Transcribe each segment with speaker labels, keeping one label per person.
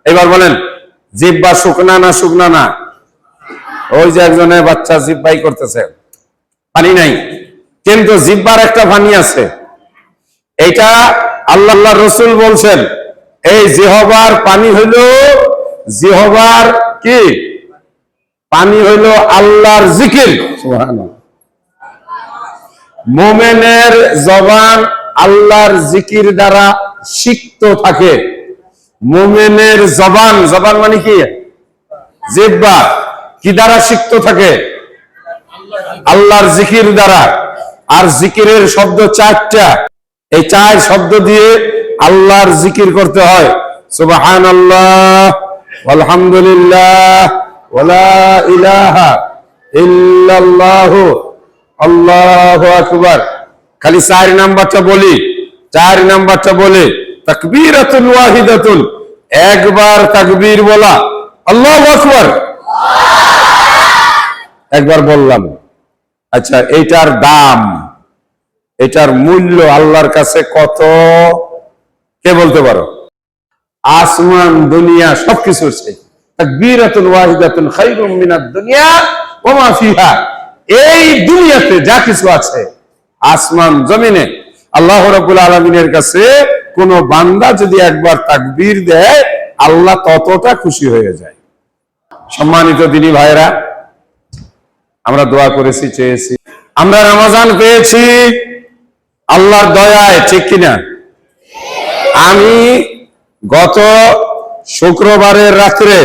Speaker 1: এবার বলেন জিহ্বা শুকনা না শুকনা না? ওই যে একজনের বাচ্চা জিহ্বাই করতেছে, পানি নাই, কিন্তু জিহ্বার একটা পানি আছে। এটা আল্লাহ রসুল বলছেন এই জিহ্বার পানি হইল, জিহ্বার কি পানি হইল আল্লাহর জিকির। সুবহানাল্লাহ। মুমিনের জবান আল্লাহর জিকির দ্বারা সিক্ত থাকে। মুমিনের জবান, জবান মানে কি? জিহ্বা কি দ্বারা সিক্ত থাকে? আল্লাহর জিকির দ্বারা। আর জিকিরের শব্দ চারটা, এই চার শব্দ দিয়ে আল্লাহর জিকির করতে হয়। সুবহানাল্লাহ, আলহামদুলিল্লাহ, ওয়ালা ইলাহা ইল্লাল্লাহ, আল্লাহু আকবার। খালি 4 নাম্বারটা বলি, 4 নাম্বারটা বলে তাকবীরাতুল ওয়াহিদাতুন, একবার তাকবীর বলা, আল্লাহু আকবার, একবার বললাম। আচ্ছা, এইটার দাম, এটার মূল্য আল্লাহর কাছে কত? কে বলতে পারো? আসমান দুনিয়া সবকিছুর চেয়ে তাকবীরাতুল ওয়াহিদাতুন খায়রুম মিনাদ দুনিয়া ওয়া মা ফিহা। এই দুনিয়াতে যা কিছু আছে, আসমান জমিনে, আল্লাহ রাব্বুল আলামিনের কাছে কোন বান্দা যদি একবার তাকবীর দেয়, আল্লাহ ততটা খুশি হয়ে যায়। সম্মানিত দিনী ভাইরা, আমরা দোয়া করেছি, চেয়েছি, আমরা রমজান পেয়েছি আল্লাহর দয়ায়, ঠিক কিনা? আমি গত শুক্রবারের রাত্রে,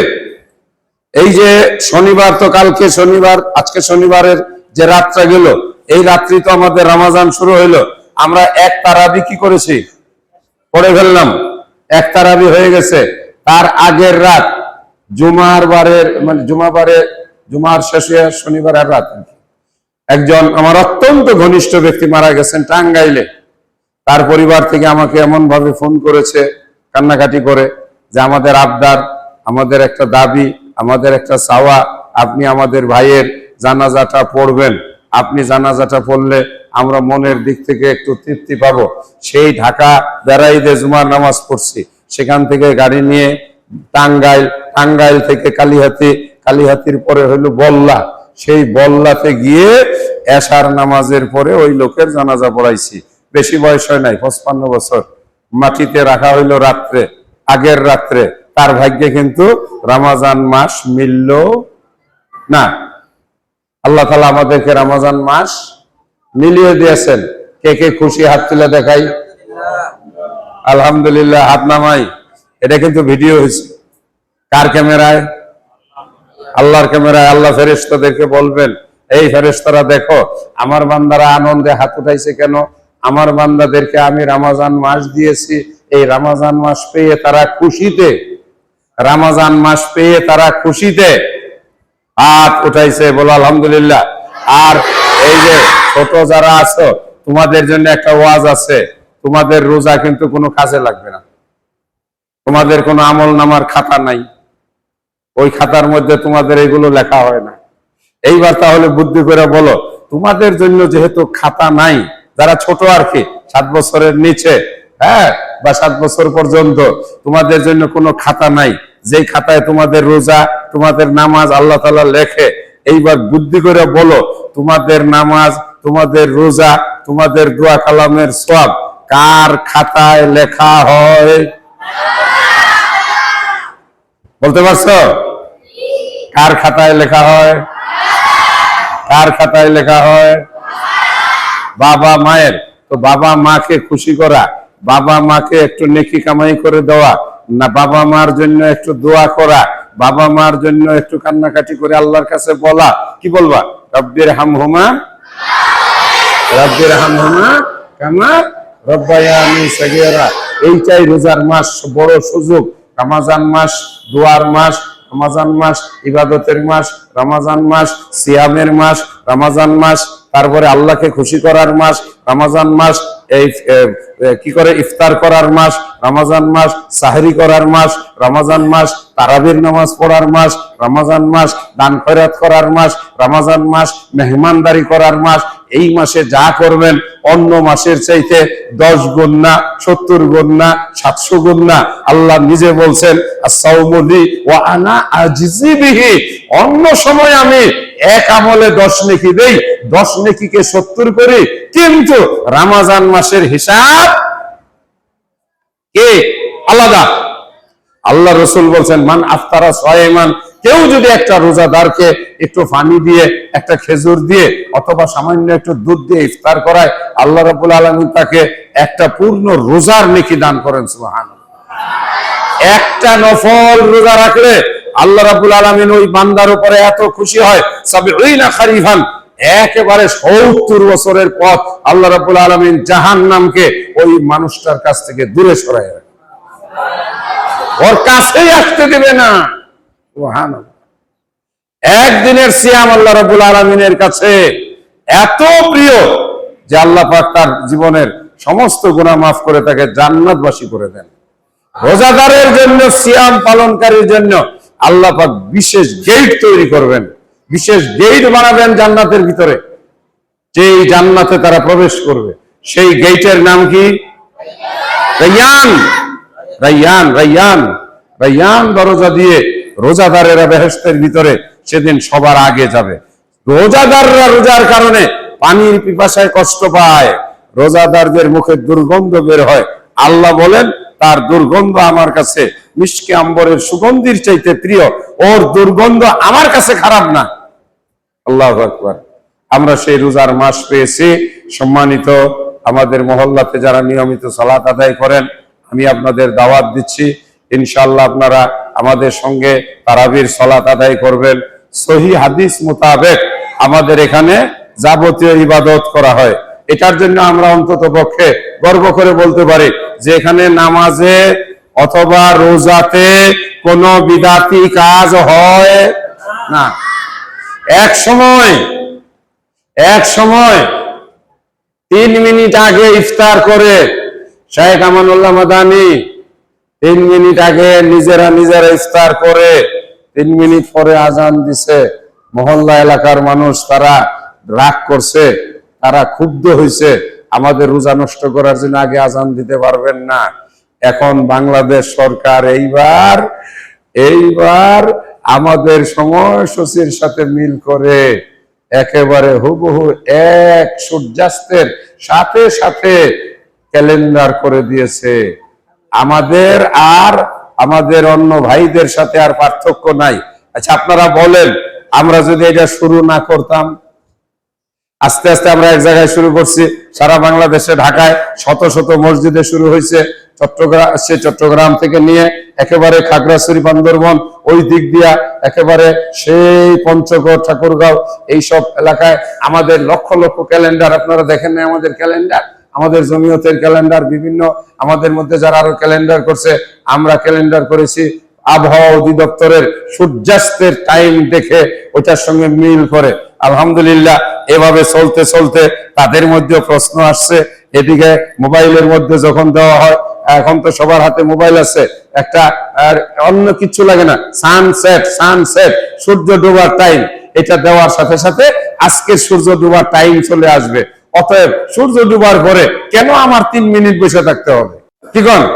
Speaker 1: এই যে শনিবার তো কালকে শনিবার, আজকে শনিবারের যে রাতটা গেল, এই রাত্রি তো আমাদের রমজান শুরু হইলো। আমরা এক তারাবি কি করেছি? পড়ে ফেললাম, এক তারাবি হয়ে গেছে। তার আগের রাত জুমার বারের, মানে জুমার শেষে শনিবারের রাত, একজন আমার অত্যন্ত ঘনিষ্ঠ ব্যক্তি মারা গেছেন টাঙ্গাইলে। তার পরিবার থেকে আমাকে এমন ভাবে ফোন করেছে, কান্নাকাটি করে, যে আমাদের আবদার, আমাদের একটা দাবি, আমাদের একটা চাওয়া, আপনি আমাদের ভাইয়ের জানাজাটা পড়বেন। আপনি জানাজাটা পড়লে আমরা মনের দিক থেকে একটু তৃপ্তি পাবো। সেই ঢাকা বেড়াইদে জুমার নামাজ পড়ছি, সেখান থেকে গাড়ি নিয়ে টাঙ্গাইল থেকে কালিহাতি, কালিহাতির পরে হইলো বল্লা, সেই বল্লাতে গিয়ে এশার নামাজের পরে ওই লোকের জানাজা পড়াইছি। বেশি বয়স হয় নাই, 55 বছর। মাটিতে রাখা হইলো রাত্রে, আগের রাত্রে। তার ভাগ্যে কিন্তু রমজান মাস মিলল না। আল্লাহ তাআলা আমাদেরকে রমজান মাস মিলিয়ে দিয়েছেন। কে কে খুশি? হাত তুলে দেখাই। আলহামদুলিল্লাহ, হাত নামাই। এটা কিন্তু ভিডিও হয়েছে। কার ক্যামেরায়? আল্লাহর ক্যামেরায়। আল্লাহ ফেরেশতাদেরকে বলবেন, এই ফেরেশতারা দেখো আমার বান্দারা আনন্দে হাত উঠাইছে কেন? আমার বান্দাদেরকে আমি রমজান মাস দিয়েছি, এই রমজান মাস পেয়ে তারা খুশিতে, রমজান মাস পেয়ে তারা খুশিতে হাত উঠাইছে, বলো আলহামদুলিল্লাহ। আর এই যে ছোট যারা আছো, তোমাদের জন্য একটা ওয়াজ আছে, তোমাদের রোজা কিন্তু কোনো কাজে লাগবে না। তোমাদের কোনো আমল নামার খাতা নাই, ওই খাতার মধ্যে তোমাদের এগুলো লেখা হয় না। এইবার তাহলে বুদ্ধি করে বলো, তোমাদের জন্য যেহেতু খাতা নাই, যারা ছোট আর কি 7 বছরের নিচে, হ্যাঁ, বা 7 বছর পর্যন্ত, তোমাদের জন্য কোনো খাতা নাই, যেই খাতায় তোমাদের রোজা, তোমাদের নামাজ আল্লাহ তাআলা লেখে। এইবার বুদ্ধি করে বলো, তোমাদের নামাজ, তোমাদের রোজা, তোমাদের দোয়া কালামের সওয়াব কার খাতায় লেখা হয়? বলতে পারছো? কার খাতায় লেখা হয়? কার খাতায় লেখা হয়? বাবা মায়ের। তো বাবা মাকে খুশি করা, বাবা মাকে একটু নেকি কামাই করে দেওয়া, না বাবা মার জন্য একটু দোয়া করা, বাবা মার জন্য একটু কান্নাকাটি করে আল্লাহর কাছে বলা। কি বলবা? রব্বির হামহুমা, রব্বির হামহুমা কামা রব্বায়ানি সগীরা। এইটাই রোজার মাস, বড় সুযোগ। রমজান মাস দোয়ার মাস, রমজান মাস ইবাদতের মাস, রমজান মাস সিয়ামের মাস, রমজান মাস তারপরে আল্লাহকে খুশি করার মাস, রমজান মাস এই কি করে ইফতার করার মাস রমজান মাস, সাহরি করার মাস রমজান মাস, তারাবির নামাজ পড়ার মাস রমজান মাস, দান খয়রাত করার মাস রমজান মাস, মেহমানদারি করার মাস। এই মাসে যা করবেন অন্য মাসের চাইতে 10 গুণ না, 70 গুণ না, 700 গুণ না। আল্লাহ নিজে বলছেন আস-সাওমু লি ওয়া আনা আজিজি বিহি, অন্য সময় আমি এক আমলে 10 নেকি দেই, 10 নেকিকে 70 করি, কিন্তু রমজান মাসের হিসাব কে আলাদা। আল্লাহ রাসূল বলছেন মান আফতারা সায়মান, কেউ যদি একটা রোজাদারকে একটু পানি দিয়ে, একটা খেজুর দিয়ে অথবা সামান্য একটু দুধ দিয়ে ইফতার করায়, আল্লাহ রাব্বুল আলামিন তাকে একটা পূর্ণ রোজার নেকি দান করেন। সুবহানাল্লাহ। একটা নফল রোজা রাখলে আল্লাহ রাব্বুল আলামিন ওই বান্দার উপরে এত খুশি হয়, সাবিঈনা খারিফান, একেবারে 70 বছরের পথ আল্লাহ রাব্বুল আলামিন জাহান্নামকে ওই মানুষটার কাছ থেকে দূরে সরায় রাখে, ওর কাছেই আসতে দেবে না। সুবহানাল্লাহ। একদিনের সিয়াম আল্লাহ রাব্বুল আলামিনের কাছে এত প্রিয় যে আল্লাহ পাক তার জীবনের সমস্ত গুনাহ মাফ করে তাকে জান্নাতবাসী করে দেন। রোজাদারের জন্য, সিয়াম পালনকারীর জন্য আল্লাহ পাক বিশেষ গেট তৈরি করবেন, বিশেষ গেট বানাবেন জান্নাতের ভিতরে, যেই জান্নাতে তারা প্রবেশ করবে। সেই গেটের নাম কি? রায়্যান। রায়্যান, রায়্যান, রায়্যান দরজা দিয়ে রোজাদারেরা বেহেশতের ভিতরে সেদিন সবার আগে যাবে। রোজাদাররা রোজার কারণে পানির পিপাসায় কষ্ট পায়, রোজাদারদের মুখে দুর্গন্ধ বের হয়। আল্লাহ বলেন তার দুর্গন্ধ আমার কাছে মিশকে আম্বরের সুগন্ধির চাইতে প্রিয়, ওর দুর্গন্ধ আমার কাছে খারাপ না। আল্লাহু আকবার। আমরা সেই রোজার মাস পেয়েছি। সম্মানিত আমাদের মহল্লাতে যারা নিয়মিত সালাত আদায় করেন, আমি আপনাদের দাওয়াত দিচ্ছি, ইনশাআল্লাহ আপনারা আমাদের সঙ্গে তারাবির সালাত আদায় করবেন। সহি হাদিস মোতাবেক আমাদের এখানে যাবতীয় ইবাদত করা হয়। এটার জন্য আমরা অন্তত পক্ষে গর্ব করে বলতে পারি যে এখানে নামাজে অথবা রোজাতে কোনো বিদাতি কাজ হয় না। এক সময় 3 মিনিট আগে ইফতার করে শাইখ আমানুল্লাহ মাদানী 3 মিনিট আগে নিজেরা ইফতার করে 3 মিনিট পরে আজান দিছে। মহল্লা এলাকার মানুষ তারা রাগ করছে, তারা ক্ষুব্ধ হয়েছে, আমাদের রোজা নষ্ট করার জন্য আগে আজান দিতে পারবেন না। এখন বাংলাদেশ সরকার এইবার আমাদের সময়সূচির সাথে মিল করে একেবারে হুবহু এক সূর্যাস্তের সাথে সাথে ক্যালেন্ডার করে দিয়েছে। আমাদের আর আমাদের অন্য ভাইদের সাথে আর পার্থক্য নাই। আচ্ছা আপনারা বলেন, আমরা যদি এটা শুরু না করতাম, আস্তে আস্তে আমরা এক জায়গায় শুরু করছি, সারা বাংলাদেশে ঢাকায় শত শত মসজিদে শুরু হয়েছে, চট্টগ্রাম থেকে নিয়ে একেবারে খাগড়াছড়ি, বান্দরবন, ওই দিক দিয়া একেবারে সেই পঞ্চগড়, ঠাকুরগাঁও, এইসব এলাকায় আমাদের লক্ষ লক্ষ ক্যালেন্ডার। আপনারা দেখেন না আমাদের ক্যালেন্ডার, আমাদের জমিয়তের ক্যালেন্ডার, বিভিন্ন আমাদের মধ্যে যারা আরো ক্যালেন্ডার করছে, আমরা ক্যালেন্ডার করেছি আবহাওয়া অধিদপ্তরের সূর্যাস্তের টাইম দেখে ওটার সঙ্গে মিল করে। আলহামদুলিল্লাহ এভাবে চলতে চলতে তাদের মধ্যে প্রশ্ন আসছে। এদিকে মোবাইলের মধ্যে যখন দেওয়া হয়, এখন তো সবার হাতে মোবাইল আছে, একটা অন্য কিছু লাগে না, সানসেট সূর্য ডোবার টাইম, এটা দেওয়ার সাথে সাথে আজকে সূর্য ডোবার টাইম চলে আসবে। অতএব সূর্য ডোবার পরে কেন আমার 3 মিনিট বসে থাকতে হবে? ঠিক আছে,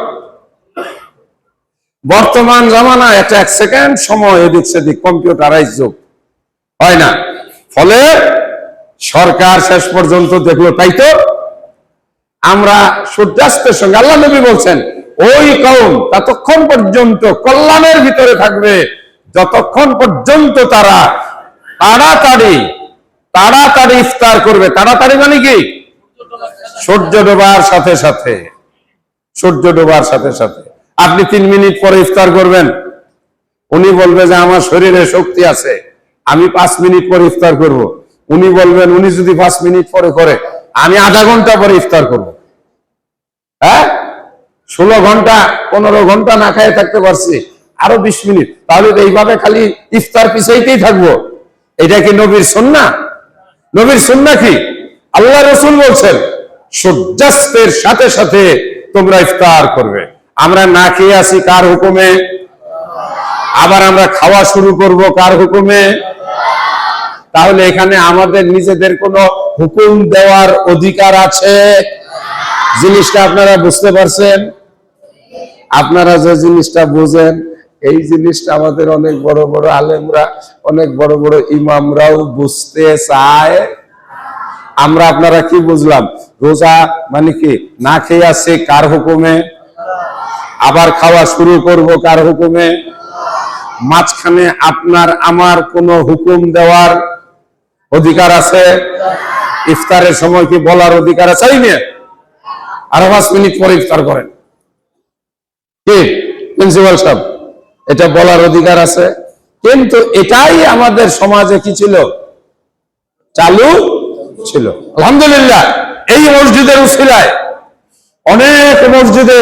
Speaker 1: বর্তমান জামানায় একটা 1 সেকেন্ড সময় এদিক সেদিক কম্পিউটারাইজ যুগ হয় না, ফলে সরকার শেষ পর্যন্ত দেখলো তাই তো আমরা সূর্যাস্তের সঙ্গে, আল্লাহ নবী বলছেন ওই কওম ততক্ষণ পর্যন্ত কল্যাণের ভিতরে থাকবে যতক্ষণ পর্যন্ত তারা তাড়াতাড়ি ইফতার করবে। তাড়াতাড়ি মানে কি? সূর্য ডোবার সাথে সাথে। আপনি 3 মিনিট পরে ইফতার করবেন, উনি বলবে যে আমার শরীরে শক্তি আছে, আমি 5 মিনিট পরে ইফতার করব। উনি বলবেন, উনি যদি 5 মিনিট পরে করে, আমি আধা ঘন্টা পরে ইফতার করব। হ্যাঁ, 16 ঘন্টা 15 ঘন্টা না খেয়ে থাকতে পারছি, আরো 20 মিনিট, তাহলে এইভাবে খালি ইফতার পিছাইতেই থাকবো। এটা কি নবীর সুন্নাহ? নবীর সুন্নাহ কি? আল্লাহ রাসূল বলছেন সূর্যাস্তের সাথে সাথে তোমরা ইফতার করবে। আমরা না খেয়ে আসি কার হুকুমে? আবার আমরা খাওয়া শুরু করব কার হুকুমে? তাহলে এখানে আমাদের নিজেদের কোনো হুকুম দেওয়ার অধিকার আছে? জিনিসটা আপনারা বুঝতে পারছেন? আপনারা যে জিনিসটা বুঝেন, এই জিনিসটা আমাদের অনেক বড় বড় আলেমরা, অনেক বড় বড় ইমামরাও বুঝতে চায়। আমরা আপনারা কি বুঝলাম? রোজা মানে কি না খেয়ে আসছে কার হুকুমে, আবার খাওয়া শুরু করব কার হুকুমে। মাঝখানে আপনার আমার কোনো হুকুম দেওয়ার অধিকার আছে? ইফতারের সময় কি বলার অধিকার আছে? আরো 5 মিনিট পরে ইফতার করেন, কি প্রিন্সিপাল সাহেব, এটা বলার অধিকার আছে? কিন্তু এটাই আমাদের সমাজে কি ছিল? চালু ছিল। আলহামদুলিল্লাহ, এই মসজিদের উসিলায় অনেক মসজিদে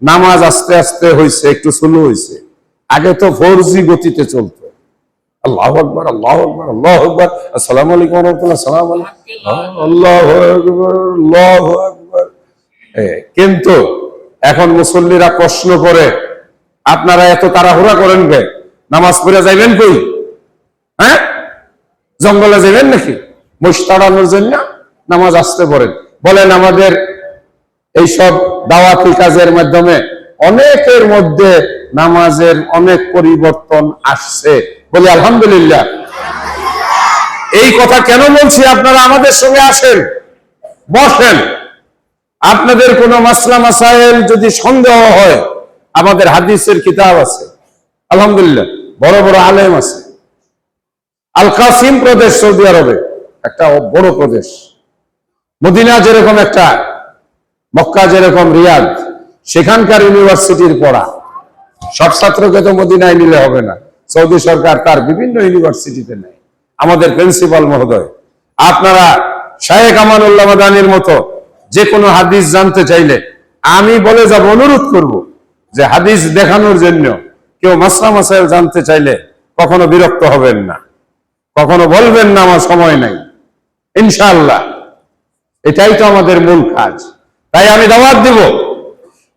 Speaker 1: নামাজ আস্তে আস্তে হয়েছে, একটু স্লো হয়েছে। আগে তো 4G গতিতে চলতো। আল্লাহু আকবার, আল্লাহু আকবার, আল্লাহু আকবার, আসসালামু আলাইকুম ওয়া রাহমাতুল্লাহ, আসসালামু আলাইকুম, আল্লাহু আকবার, আল্লাহু আকবার। কিন্তু এখন মুসল্লিরা প্রশ্ন করে, আপনারা এত তাড়াহুড়া করেন কে? নামাজ পড়ে যাইবেন কই? হ্যাঁ, জঙ্গলে যাবেন নাকি মোষ তাড়ানোর জন্য? নামাজ আসতে পড়েন। বলেন, আমাদের এইসব দাওয়াতি কাজের মাধ্যমে অনেকের মধ্যে নামাজের অনেক পরিবর্তন আসছে, বলি আলহামদুলিল্লাহ। এই কথা কেন বলছি? আপনারা আমাদের সঙ্গে আসেন, বসেন। আপনাদের কোন মাসলা মাসাইল যদি সন্দেহ হয়, আমাদের হাদিসের কিতাব আছে, আলহামদুলিল্লাহ, বড় বড় আলেম আছে। আল কাসিম প্রদেশ, সৌদি আরবে একটা বড় প্রদেশ। মদিনা যেরকম একটা, মক্কা যেরকম রিয়াদ, সেখানকার ইউনিভার্সিটির পড়া। সব ছাত্রকে তো মদিনায় নিলে হবে না, সৌদি সরকার তার বিভিন্ন ইউনিভার্সিটিতে নেয়। আমাদের প্রিন্সিপাল মহোদয়, আপনারা শায়েখ আমানুল্লাহ মাদানির মতো যে কোনো হাদিস জানতে চাইলে আমি বলে যাব, অনুরোধ করব যে হাদিস দেখানোর জন্য কেউ মাসলা মাসাইল জানতে চাইলে কখনো বিরক্ত হবেন না, কখনো বলবেন না আমার সময় নাই। ইনশাআল্লাহ, এটাই তো আমাদের মূল কাজ। তাই আমি দাওয়াত দিব,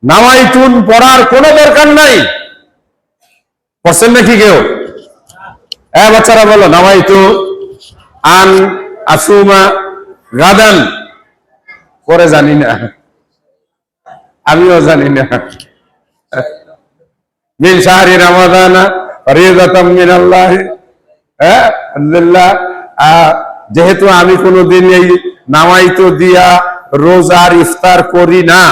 Speaker 1: নামাইতুন পড়ার কোনো দরকার নাই। পড়ছেন নাকি কেউ? বাচ্চারা বলো, নামাইতু আন আসুমা গাদান। পরে জানি না, আমিও জানি না। মিন শাহরি রমাদানা ফরিদাতাম মিনাল্লাহ। আলহামদুলিল্লাহ, যেহেতু আমি কোনোদিন এই নামাইতু দিয়া রোজার ইফতার করি না,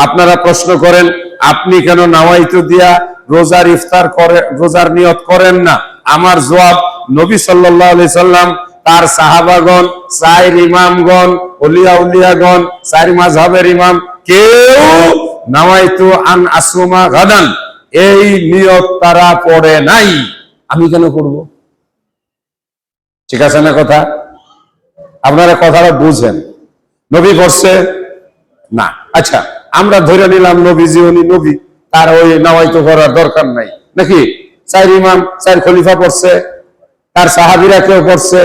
Speaker 1: আপনারা প্রশ্ন করেন আপনি কেন নামাইতু দিয়া রোজার ইফতার করে, রোজার নিয়ত করেন না? আমার জবাব, নবী সাল্লাল্লাহু আলাইহি সাল্লাম, তার সাহাবাগণ, চার ইমামগণ, ওলিয়া উলিয়াগণ, চার মাযহাবের ইমাম, কেউ নামাইতু আন আসুমা গাদান এই নিয়ত তারা পড়ে নাই। আমি কেন করব? ঠিক আছে না কথা? আপনারা কথাটা বুঝেন। নবী পড়ছে না, আচ্ছা আমরা ধরে নিলাম নবীজি উনি নবী, তার ওই নামাইতু করার দরকার নাই নাকি? চার ইমাম, চার খলিফা পড়ছে, তার সাহাবীরা কেউ পড়ছে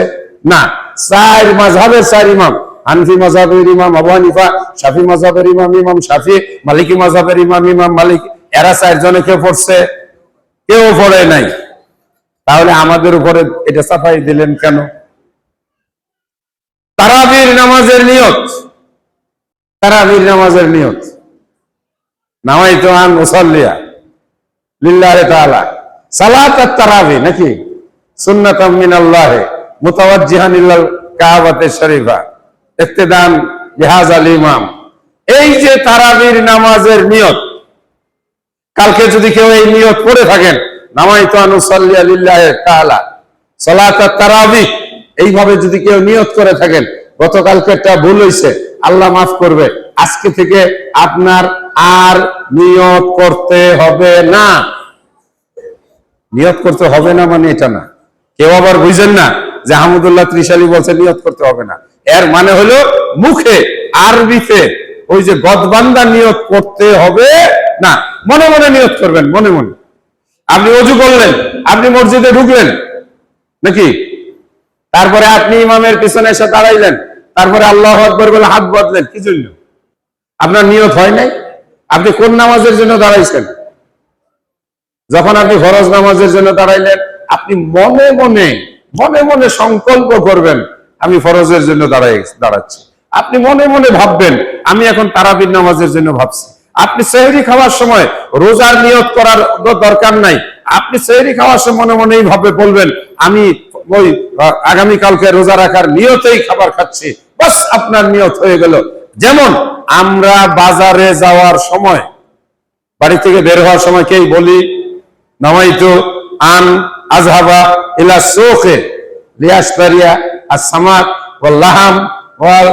Speaker 1: না? চার মাযহাবের চার ইমাম, হানফি মাযহাবের ইমাম আবু হানিফা, শাফি মাযহাবের ইমাম ইমাম শাফি, মালিকি মাযহাবের ইমাম ইমাম মালিক, এরা চারজনে কেউ পড়ছে? কেউ পড়ে নাই। তাহলে আমাদের উপরে এটা চাপাই দিলেন কেন? তারাবির নামাজের নিয়ত, তারাবির নামাজের নিয়ত, নামাইতু আন উসাল্লিয়া লিল্লাহি তাআলা সালাতাত তারাবি নাকি সুন্নাতাম মিনাল্লাহ মুতাওয়াজ্জিহান ইলাল কাবাতে শরীফা ইক্তিদান বিহাযাল ইমাম। এই যে তারাবির নামাজের নিয়ত, কালকে যদি কেউ এই নিয়ত পড়ে থাকেন, নামাইতু আন উসাল্লিয়া লিল্লাহি তাআলা সালাতাত তারাবি, এইভাবে যদি কেউ নিয়ত করে থাকেন, গতকালকেরটা ভুল হয়েছে, আল্লাহ মাফ করবে, আজকে থেকে আপনার আর নিয়ত করতে হবে না। নিয়ত করতে হবে না মানে এটা না, কেউ আবার বুঝেন না যে আহমদুল্লাহ ত্রিশালী বলছে নিয়ত করতে হবে না। এর মানে হলো মুখে আরবিতে ওই যে গদবান্দা নিয়ত করতে হবে না, মনে মনে নিয়ত করবেন, মনে মনে। আপনি ওযু করলেন, আপনি মসজিদে ঢুকলেন নাকি, তারপরে আপনি ইমামের পিছনে এসে দাঁড়াইলেন, তারপরে আল্লাহু আকবার বলে হাত বদলেন, কি জন্য? আপনার নিয়ত হয় নাই? আপনি কোন নামাজের জন্য দাঁড়াইছেন? যখন আপনি ফরজ নামাজের জন্য দাঁড়াইলেন, আপনি মনে মনে সংকল্প করবেন আমি ফরজের জন্য দাঁড়াচ্ছি। আপনি মনে মনে ভাববেন আমি এখন তারাবির নামাজের জন্য ভাবছি। আপনি সেহরি খাওয়ার সময় রোজার নিয়ত করার দরকার নাই। আপনি সেহরি খাওয়ার সময় মনে মনেই ভাবে বলবেন আমি ওই আগামীকালকে রোজা রাখার নিয়তেই খাবার খাচ্ছি, বাস আপনার নিয়ত হয়ে গেল। যেমন আমরা বাজারে যাওয়ার সময়, বাড়ি থেকে বের হওয়ার সময় কেই বলি নামাইতু আন আযহাবা ইলা সুকে লিয়াশতারিয়া আস-সামাক ওয়াল লাহাম ওয়াল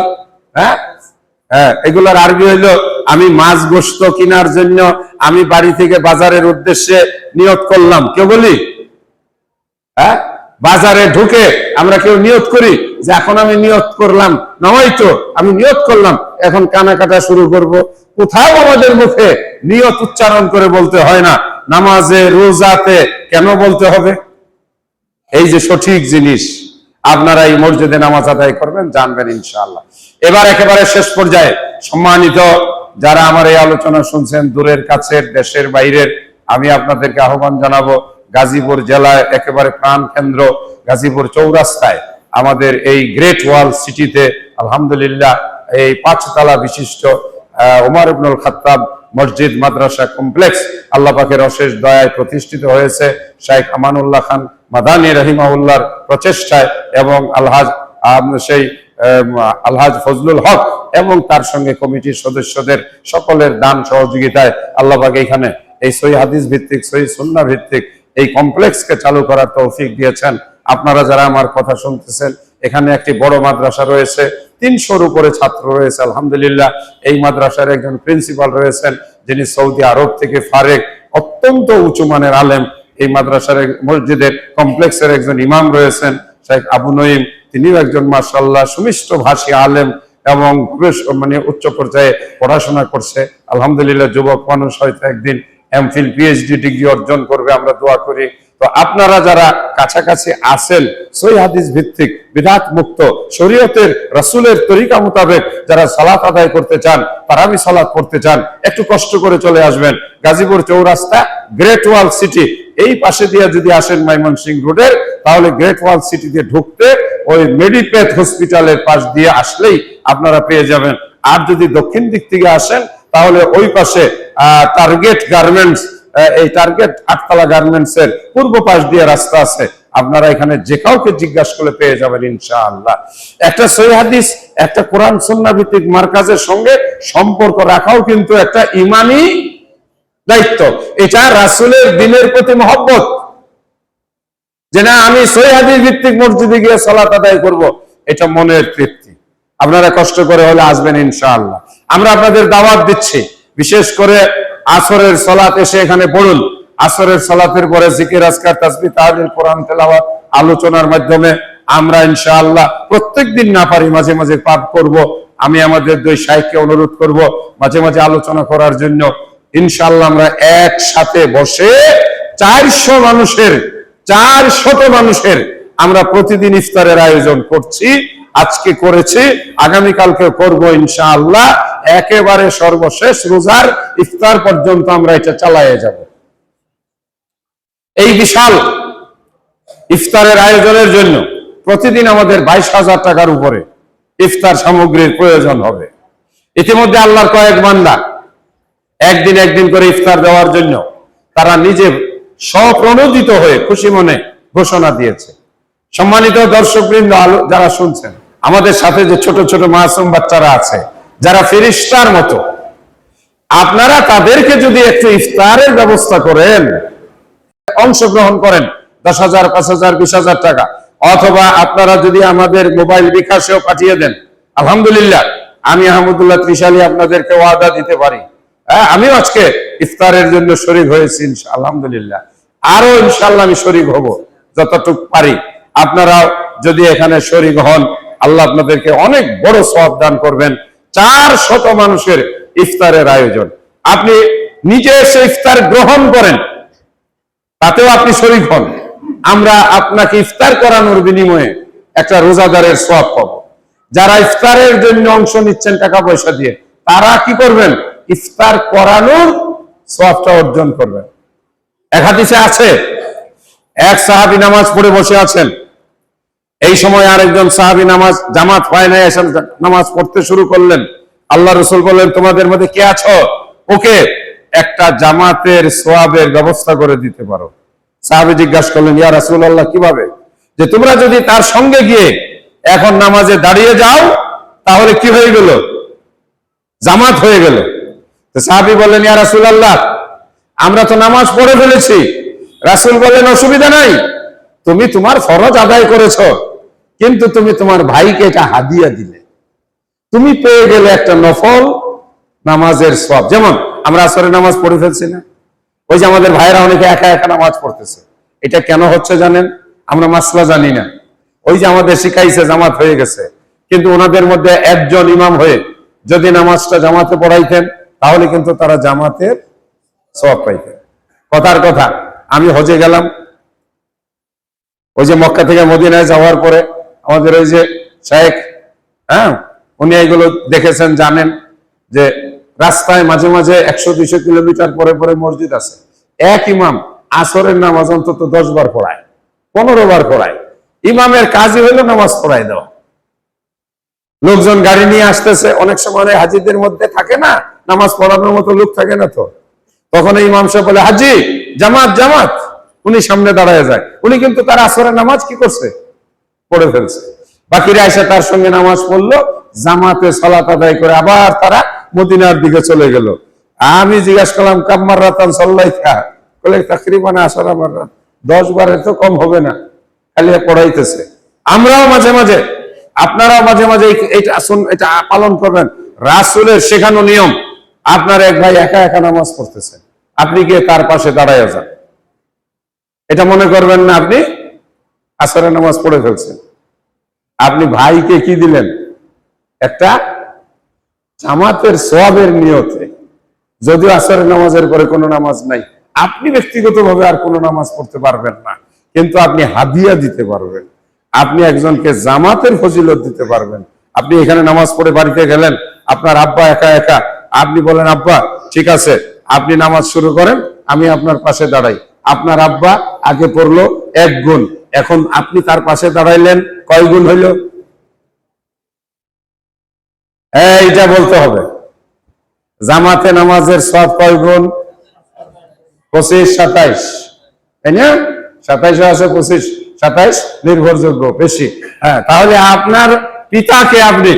Speaker 1: এগুলোর আরবি হইলো আমি মাছ গোশত কেনার জন্য আমি বাড়ি থেকে বাজারের উদ্দেশ্যে নিয়ত করলাম। কেউ বলি বাজারে ঢুকে আমরা কেউ নিয়ত করি যে এখন আমি নিয়ত করলাম, নামাইতু আমি নিয়ত করলাম, এখন কানাকাটা শুরু করব। কোথাও আমাদের মুখে নিয়ত উচ্চারণ করে বলতে হয় না। নামাজে রোজাতে কেন বলতে হবে? এই যে সঠিক জিনিস আপনারা এই মসজিদে নামাজ আদায় করবেন, জানবেন ইনশাআল্লাহ। এবার একেবারে শেষ পর্যায়ে সম্মানিত যারা আমার এই আলোচনা শুনছেন, দূরের কাছের দেশের বাইরের, আমি আপনাদেরকে আহ্বান জানাবো গাজীপুর জেলায় একেবারে প্রাণ কেন্দ্র গাজীপুর চৌরাস্তায় আমাদের এই গ্রেট ওয়াল সিটিতে আলহামদুলিল্লাহ এই 5 তলা বিশিষ্ট ওমর ইবনুল খাত্তাব মসজিদ মাদ্রাসা কমপ্লেক্স আল্লাহ পাকের অশেষ দয়ায় প্রতিষ্ঠিত হয়েছে শাইখ আমানুল্লাহ খান মাদানী রাহিমাহুল্লাহর প্রচেষ্টায় এবং আলহাজ ফজলুল হক এবং তার সঙ্গে কমিটির সদস্যদের সকলের দান সহযোগিতায় আল্লাহ পাক এখানে এই সহিহ হাদিস ভিত্তিক সহিহ সুন্নাহ ভিত্তিক এই কমপ্লেক্সকে চালু করার তৌফিক দিয়েছেন। আপনারা যারা আমার কথা শুনতেছেন, এখানে একটি বড় মাদ্রাসা রয়েছে, 300-র উপরে ছাত্র রয়েছে আলহামদুলিল্লাহ। এই মাদ্রাসার একজন প্রিন্সিপাল রয়েছেন যিনি সৌদি আরব থেকে ফারেক, অত্যন্ত উঁচু মানের আলেম। এই মাদ্রাসার মসজিদের কমপ্লেক্সের একজন ইমাম রয়েছেন শেখ আবু নঈম, তিনিও একজন মাশাআল্লাহ সুমিষ্ট ভাষী আলেম এবং উচ্চ পর্যায়ে পড়াশোনা করছে আলহামদুলিল্লাহ। যুবক মানুষ হয়তো একদিন এমফিল পিএইচডি ডিগ্রি অর্জন করবে, আমরা দোয়া করি। তো আপনারা যারা কাছাকাছি আছেন, সহিহ হাদিস ভিত্তিক বিদআত মুক্ত শরীয়তের রাসূলের তরিকা মোতাবেক যারা সালাত আদায় করতে চান, তারাবি সালাত পড়তে চান, একটু কষ্ট করে চলে আসবেন গাজীপুর চৌরাস্তা গ্রেট ওয়াল সিটি। এই পাশে দিয়ে যদি আসেন ময়মনসিংহ রোডের, তাহলে গ্রেট ওয়াল সিটি দিয়ে ঢুকতে ওই মেডিপেথ হসপিটালের পাশ দিয়ে আসলেই আপনারা পেয়ে যাবেন। আর যদি দক্ষিণ দিক থেকে আসেন তাহলে ওই পাশে টার্গেট গার্মেন্টস, এই টার্গেট 8 তলা গার্মেন্টস এর পূর্ব পাশ দিয়ে রাস্তা আছে। আপনারা এখানে যে কাউকে জিজ্ঞাসা করলে পেয়ে যাবেন ইনশাআল্লাহ। একটা সহিহ হাদিস, একটা কোরআন সুন্নাহ ভিত্তিক মার্কাজের সঙ্গে সম্পর্ক রাখাও কিন্তু একটা ঈমানি দায়িত্ব। এটা রাসূলের দ্বীনের প্রতি মহব্বত, যে না আমি সহিহ হাদিস ভিত্তিক মসজিদে গিয়ে সালাত আদায় করব, এটা মনের তৃপ্তি। আপনারা কষ্ট করে হলে আসবেন ইনশাআল্লাহ। আমরা আপনাদের দাওয়াত দিচ্ছি, বিশেষ করে আসরের সালাত এসে এখানে পড়ুন। আসরের সালাতের পরে জিকির আজকার তাসবিহ তাহলিল কোরআন তেলাওয়াত আলোচনার মাধ্যমে আমরা ইনশাআল্লাহ প্রত্যেকদিন না পারি মাঝে মাঝে পাঠ করব। আমি আমাদের 2 শাইখকে অনুরোধ করব মাঝে মাঝে আলোচনা করার জন্য। ইনশাআল্লাহ আমরা একসাথে বসে 400 মানুষের আমরা প্রতিদিন ইফতারের আয়োজন করছি, আজকে করেছি, আগামীকালকে করব ইনশাআল্লাহ। একেবারে সর্বশেষ রোজার ইফতার পর্যন্ত আমরা এটা চালিয়ে যাব। এই বিশাল ইফতারের আয়োজনের জন্য প্রতিদিন আমাদের 22,000 টাকার উপরে ইফতার সামগ্রীর প্রয়োজন হবে। ইতিমধ্যে আল্লাহর কয়েক বান্দা একদিন করে ইফতার দেওয়ার জন্য তারা নিজে স্বপ্রণোদিত হয়ে খুশি মনে ঘোষণা দিয়েছে। সম্মানিত দর্শকবৃন্দ যারা শুনছেন, আমাদের সাথে যে ছোট ছোট মাসুম বাচ্চারা আছে যারা ফেরেশতার মতো, আপনারা তাদেরকে যদি একটু ইফতারের ব্যবস্থা করেন, অংশগ্রহণ করেন 10,000, 5,000, 20,000 টাকা, অথবা আপনারা যদি আমাদের মোবাইল বিকাশেও পাঠিয়ে দেন, আলহামদুলিল্লাহ আমি আহমদুল্লাহ ত্রিশালী আপনাদেরকে ওয়াদা দিতে পারি, আমিও আজকে ইফতারের জন্য শরীক হয়েছি আলহামদুলিল্লাহ, আরো ইনশাআল্লাহ আমি শরীক হব যতটুকু পারি। আপনারা যদি এখানে শরীক হন, আল্লাহ আপনাদেরকে অনেক বড় সওয়াব দান করবেন। 400 মানুষের ইফতারের আয়োজন, আপনি নিজে এসে ইফতার গ্রহণ করেন, তাতেও আপনি শরীক হন। আমরা আপনাকে ইফতার করানোর বিনিময়ে একটা রোজাদারের সওয়াব পাবো। যারা ইফতারের জন্য অংশ নিচ্ছেন টাকা পয়সা দিয়ে, তারা কি করবেন? ইফতার করানোর সওয়াবটা অর্জন করবেন। এক হাদিসে আছে, এক সাহাবী নামাজ পড়ে বসে আছেন, এই সময় আরেকজন সাহাবী নামাজ জামাত হয় নাই, এসে নামাজ পড়তে শুরু করলেন। আল্লাহ রাসূল বললেন, তোমাদের মধ্যে কে আছো, ওকে একটা জামাতের সওয়াবের ব্যবস্থা করে দিতে পারো? সাহাবী জিজ্ঞাসা করলেন, ইয়া রাসূলুল্লাহ, কিভাবে? যে তোমরা যদি তার সঙ্গে গিয়ে এখন নামাজে দাঁড়িয়ে যাও, তাহলে কি হয়ে গেল? জামাত হয়ে গেল। তো সাহাবী বললেন, ইয়া রাসূলুল্লাহ, আমরা তো নামাজ পড়ে ফেলেছি। রাসূল বললেন, অসুবিধা নাই, তুমি তোমার ফরজ আদায় করেছো, কিন্তু তুমি তোমার ভাইকে এটা হাদিয়া দিলে, তুমি পেয়ে গেলে একটা নফল নামাজের সওয়াব। যেমন আমরা আসরের নামাজ পড়ে ফেলছি না, ওই যে আমাদের ভাইরা অনেকে একা একা নামাজ পড়তেছে, এটা কেন হচ্ছে জানেন? আমরা মাসলা জানি না। ওই যে আমাদের শিখাইছে জামাত হয়ে গেছে, কিন্তু ওনাদের মধ্যে একজন ইমাম হয়ে যদি নামাজটা জামাতে পড়াইতেন, তাহলে কিন্তু তারা জামাতের সওয়াব পাইতেন। কথার কথা, আমি হজে গেলাম, ওই যে মক্কা থেকে মদিনায় যাওয়ার পরে আমাদের ওই যে শায়েখ, উনি এগুলো দেখেছেন, জানেন যে রাস্তায় মাঝে মাঝে 100-200 কিলোমিটার পরে পরে মসজিদ আছে, এক ইমাম আসরের নামাজ অন্তত 10 বার পড়ায়, 15 বার পড়ায়। ইমামের কাজই হলো নামাজ পড়াই দেওয়া। লোকজন গাড়ি নিয়ে আসতেছে, অনেক সময় হাজিদের মধ্যে থাকে না, নামাজ পড়ানোর মতো লোক থাকে না, তো তখন ইমাম সাহেব বলে, হাজি জামাত জামাত, উনি সামনে দাঁড়ায় যায়। উনি কিন্তু তার আসরের নামাজ কি করছে? পড়ে ফেলছে। বাকিরা এসে তার সঙ্গে নামাজ পড়লো, জামাতে সালাত আদায় করে আবার তারা মদিনার দিকে চলে গেল। আমি জিজ্ঞাসা করলাম, কাম্মার রাতান সাল্লাইতা? বলে তাকরিবান 10 বারের তো কম হবে না, খালি পড়াইতেছে। আমরাও মাঝে মাঝে, আপনারাও মাঝে মাঝে এটা পালন করবেন। রাসূলের শেখানো নিয়ম, আপনার এক ভাই একা একা নামাজ পড়তেছেন, আপনি গিয়ে তার পাশে দাঁড়ায় যান। এটা মনে করবেন না আপনি আসরের নামাজ পড়ে ফেলছেন। আপনি ভাইকে কি দিলেন? একটা জামাতের সওয়াবের নিয়তে। যদিও আসরের নামাজের পরে কোনো নামাজ নাই, আপনি ব্যক্তিগতভাবে আর কোনো নামাজ পড়তে পারবেন না, কিন্তু আপনি হাদিয়া দিতে পারবেন, আপনি একজনকে জামাতের ফজিলত দিতে পারবেন। আপনি এখানে নামাজ পড়ে বাড়িতে গেলেন, আপনার আব্বা একা একা, আপনি বলেন, আব্বা ঠিক আছে, আপনি নামাজ শুরু করেন, আমি আপনার পাশে দাঁড়াই। আপনার আব্বা আগে পড়লো 1 গুণ, এখন আপনি তার পাশে দাঁড়াইলেন, কয় গুণ হইল? এইটা বলতে হবে। জামাতে নামাজের সওয়াব কয় গুণ? 25, 27, তাই না? 27 আছে, 25, 27 নির্ভরযোগ্য বেশি। হ্যাঁ, তাহলে আপনার পিতাকে আপনি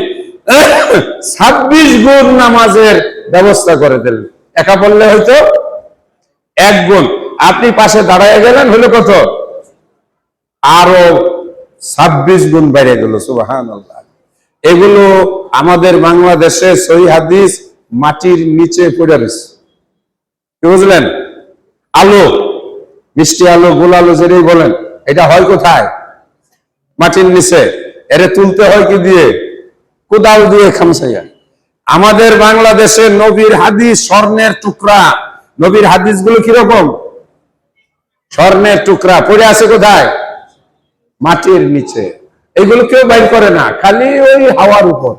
Speaker 1: 26 গুণ নামাজের ব্যবস্থা করে দিলেন। একা বললে হয়তো 1 গুণ, আপনি পাশে দাঁড়ায় গেলেন, হলো কত? আরো 26 গুণ বেড়ে গেল। সুবহানাল্লাহ। এগুলো আমাদের বাংলাদেশে সহিহ হাদিস মাটির নিচে পড়ে রয়েছে, কি বুঝলেন? আলো, মিষ্টি আলো, গোল আলো যেটাই বলেন, এটা হয় কোথায়? মাটির নিচে। এরে তুলতে হয় কি দিয়ে? কোদাল দিয়ে, খামসাইয়া। আমাদের বাংলাদেশে নবীর হাদিস স্বর্ণের টুকরা। নবীর হাদিস গুলো কিরকম? স্বর্ণের টুকরা পড়ে আছে কোথায়? মাটির নিচে। এগুলো কেউ বাইর করে না, খালি ওই হাওয়ার উপর।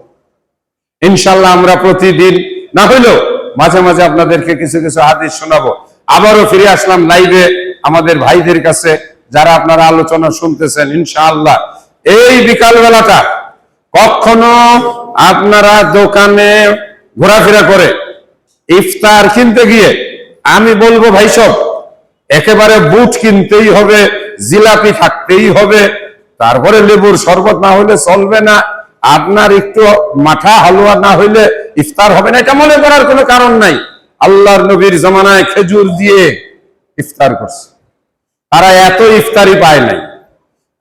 Speaker 1: ইনশাল্লাহ আমরা প্রতিদিন না হইলেও মাঝে মাঝে আপনাদেরকে কিছু কিছু হাদিস শোনাবো। আবারও ফিরে আসলাম লাইভে আমাদের ভাইদের কাছে, যারা আপনারা আলোচনা শুনতেছেন। ইনশাআল্লাহ এই বিকাল বেলাটা কখনো আপনারা দোকানে ঘোরাফেরা করে ইফতার কিনতে গিয়ে আমি বলবো, ভাই সব একেবারে বুট কিনতেই হবে, জিলাপি থাকতেই হবে, তারপরে লেবুর শরবত না হলে চলবে না, আপনার একটু মাঠা হালুয়া না হইলে ইফতার হবে না, এটা মনে করার কোনো কারণ নাই। আল্লাহর নবীর জামানায় খেজুর দিয়ে ইফতার করছে, তারা এত ইফতারি পায় নাই।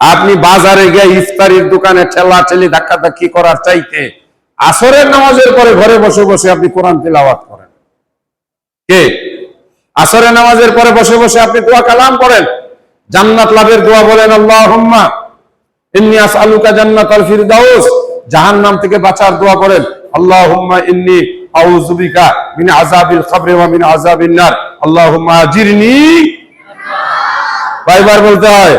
Speaker 1: আপনি বাজারে গিয়ে ইফতারির দোকানে ঠেলা ঠেলি ধাক্কাধাক্কি করার চাইতে আসরের নামাজের পরে ঘরে বসে বসে আপনি কোরআন তিলাওয়াত করেন। কে? আসরের নামাজের পরে বসে বসে আপনি দোয়া কালাম পড়েন, জান্নাত লাভের দোয়া বলেন, আল্লাহুম্মা ইন্নী আসআলুকা জান্নাতাল ফিরদাউস, জাহান্নাম থেকে বাঁচার দোয়া করেন, আল্লাহুম্মা ইন্নী আউযু বিকা মিন আযাবিল কবরি ওয়া মিন আযাবিন নার, আল্লাহুম্মা আজিরনি। কয়বার বলতে হয়?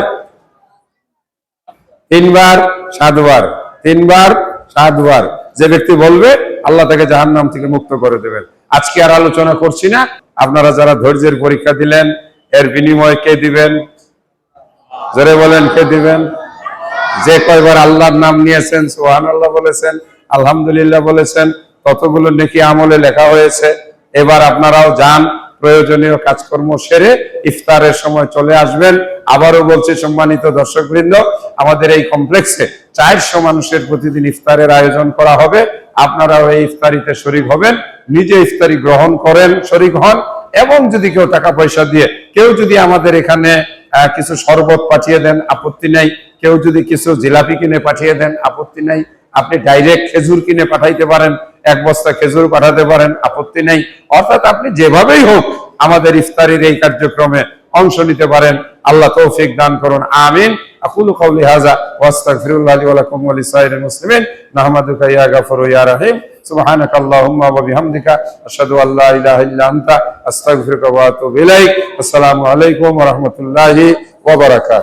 Speaker 1: 3 বার, 7 বার, 3 বার, 7 বার যে ব্যক্তি বলবে আল্লাহ তাকে জাহান্নাম থেকে মুক্ত করে দেবেন। আজকে আর আলোচনা করছি না। আপনারা যারা ধৈর্যের পরীক্ষা দিলেন এর বিনিময়ে কে দিবেন? জোরে বলেন, কে দিবেন? যে কয়বার আল্লাহর নাম নিয়েছেন, সুবহানাল্লাহ বলেছেন, আলহামদুলিল্লাহ বলেছেন, ততগুলো নেকি আমলে লেখা হয়েছে। এবার আপনারাও যান, প্রয়োজনীয় কাজকর্ম সেরে ইফতারের সময় চলে আসবেন। আবারও বলছি সম্মানিত দর্শকবৃন্দ, আমাদের এই কমপ্লেক্সে 400 মানুষের প্রতিদিন ইফতারের আয়োজন করা হবে। আপনারাও এই ইফতারিতে শরীক হবেন, নিজে ইফতারি গ্রহণ করেন, শরীক হন। এবং যদি কেউ টাকা পয়সা দিয়ে, কেউ যদি আমাদের এখানে কিছু শরবত পাঠিয়ে দেন, আপত্তি নাই। কেউ যদি কিছু জিলাপি কিনে পাঠিয়ে দেন, আপত্তি নাই। আপনি ডাইরেক্ট খেজুর কিনে পাঠাইতে পারেন, 1 বস্তা খেজুর পাঠাতে পারেন, আপত্তি নেই। অর্থাৎ আপনি যেভাবেই হোক আমাদের ইফতারির এই কার্যক্রমে অংশ নিতে পারেন। আল্লাহ তৌফিক দান করুন, আমিন। আকুলু কওলি হাযা ওয়া আস্তাগফিরুল্লাহ লি ওয়া লাকুম ওয়া লিসাইরিল মুসলিমিন। নাহমাদুকা ইয়া গাফুরু ইয়া রহিম। সুবহানাকা আল্লাহুম্মা ওয়া বিহামদিকা আশহাদু আল্লা ইলাহা ইল্লা আনতা আস্তাগফিরুকা ওয়া আতুবু ইলাইক। আসসালামু আলাইকুম ওয়া রাহমাতুল্লাহি ওয়া বারাকাতুহু।